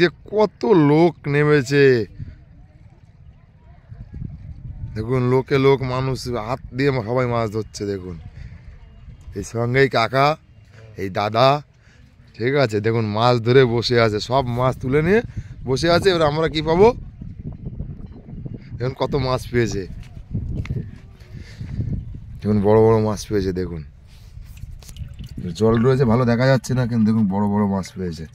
যে কত লোক নেমেছে দেখুন, লোকে লোক, মানুষ হাত দিয়ে সবাই মাছ ধরছে। দেখুন এই সঙ্গেই কাকা, এই দাদা, ঠিক আছে। দেখুন মাছ ধরে বসে আছে, সব মাছ তুলে নিয়ে বসে আছে। এবার আমরা কি পাবো? দেখুন কত মাছ পেয়েছে, দেখুন বড় বড় মাছ পেয়েছে। দেখুন জল রয়েছে, ভালো দেখা যাচ্ছে না, কিন্তু দেখুন বড় বড় মাছ পেয়েছে।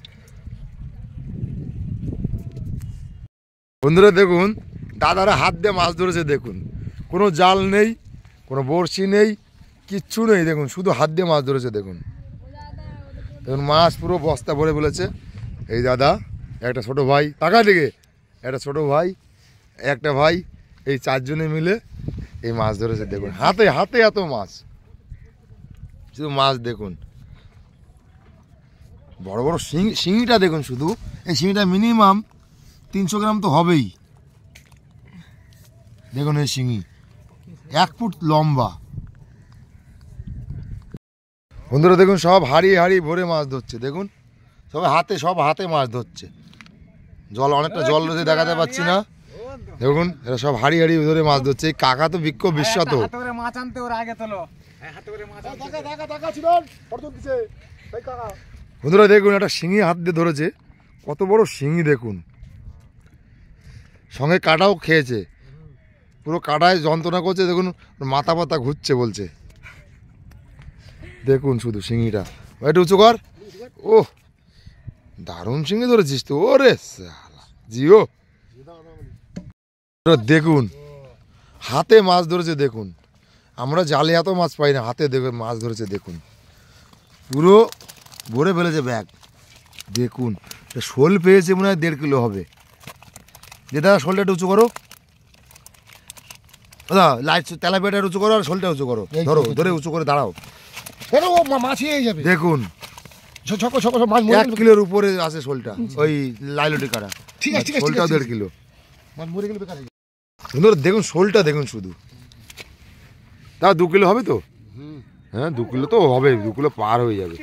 বন্ধুরা দেখুন দাদারা হাত দিয়ে মাছ ধরেছে। দেখুন কোনো জাল নেই, কোনো বড়শি নেই, কিচ্ছু নেই। দেখুন শুধু হাত দিয়ে মাছ ধরেছে। দেখুন দেখুন মাছ পুরো বস্তা ভরে ফেলেছে। এই দাদা, একটা ছোট ভাই, টাকা দিকে একটা ছোট ভাই, একটা ভাই, এই চারজনে মিলে এই মাছ ধরেছে। দেখুন হাতে হাতে এত মাছ, শুধু মাছ। দেখুন বড় বড় শিঙিটা দেখুন, শুধু এই শিঙিটা মিনিমাম 300 গ্রাম তো হবেই। দেখুন এই শিঙি 1 ফুট লম্বা। বন্ধুরা দেখুন সব হাড়ি হাড়ি ভরে মাছ ধরছে। দেখুন সব হাতে মাছ ধরছে। জল অনেকটা জল রয়েছে, দেখাতে পাচ্ছি না। দেখুন এরা সব হাড়ি হাড়ি ধরে মাছ ধরছে। এই কাকা তো বিক্ষোভ বিশ্বত। বন্ধুরা দেখুন একটা শিঙি হাত দিয়ে ধরেছে, কত বড় শিঙি। দেখুন সঙ্গে কাটাও খেয়েছে, পুরো কাটায় যন্ত্রণা করছে। দেখুন মাথা পাতা ঘুরছে বলছে। দেখুন শুধু শিঙিটা, একটু উঁচু কর। ও দারুণ শিঙি ধরেছিস তো, ওরে জিও। দেখুন হাতে মাছ ধরেছে। দেখুন আমরা জালে এত মাছ পাই না, হাতে দেখে মাছ ধরেছে। দেখুন পুরো ভরে ফেলেছে ব্যাগ। দেখুন শোল পেয়েছে, মনে হয় 1.5 কিলো হবে। যেটা শোলটা একটু উঁচু করো দাদা, লাইট তেলাপিয়াটা উঁচু করো আর শোলটা উঁচু করো। ধরো ধরে উঁচু করে দাঁড়াও। দেখুন 1 কিলোর উপরে আছে শোলটা, ওই লাইলটি কাটা। শোলটাও 1.5 কিলো। দেখুন শোলটা দেখুন শুধু, তা 2 কিলো হবে তো। হ্যাঁ 2 কিলো তো হবে, 2 কিলো পার হয়ে যাবে।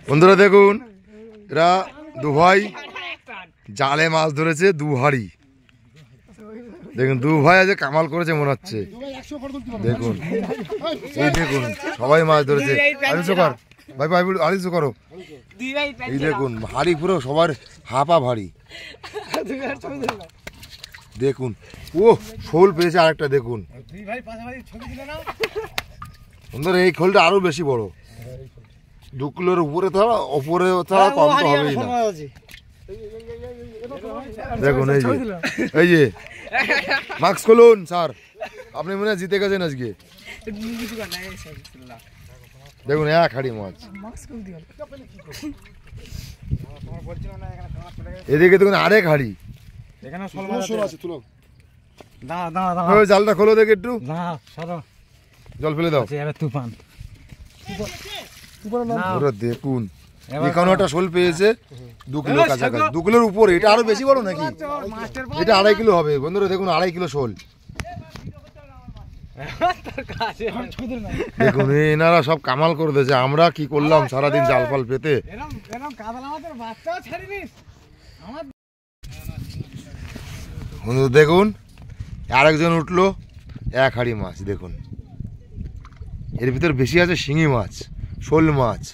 বন্ধুরা দেখুন এরা 2 ভাই জালে মাছ ধরেছে, 2 হাড়ি। দেখুন 2 ভাই আজ কামাল করেছে মনে হচ্ছে। দেখুন এই দেখুন সবাই মাছ ধরেছে। আলিশো কর ভাই, ভাই আলিশো করো। এই দেখুন হাড়ি পুরো সবার হাফা ভারী। দেখুন ও শোল পেয়েছে আরেকটা। দেখুন বন্ধুরা এই খোলটা আরো বেশি বড়, 2 কিলোর উপরে ছাড়া কম তো হবেই না। দেখুন এই যে মাস্ক খুলুন স্যার, আপনি মনে হয় জিতে গেছেন আজকে। দেখুন 1 হাড়ি মাছ। এদিকে দেখুন আরেক হাড়ি। জালটা খোলো দেখে একটু, জল ফেলে দাও। দেখুন এখানে একটা শোল পেয়েছে 2 কিলো কাছাকাছি, 2 কিলোর উপরে। এটা আরো বেশি বড় নাকি? এটা 2.5 কিলো হবে। বন্ধুরা দেখুন 2.5 কিলো শোল। দেখুন এনারা সব কামাল করে দিয়েছে। আমরা কি করলাম সারাদিন জাল ফাল পেতে। দেখুন আরেকজন উঠলো 1 হাড়ি মাছ। দেখুন এর ভিতর বেশি আছে শিঙি মাছ, শোল মাছ।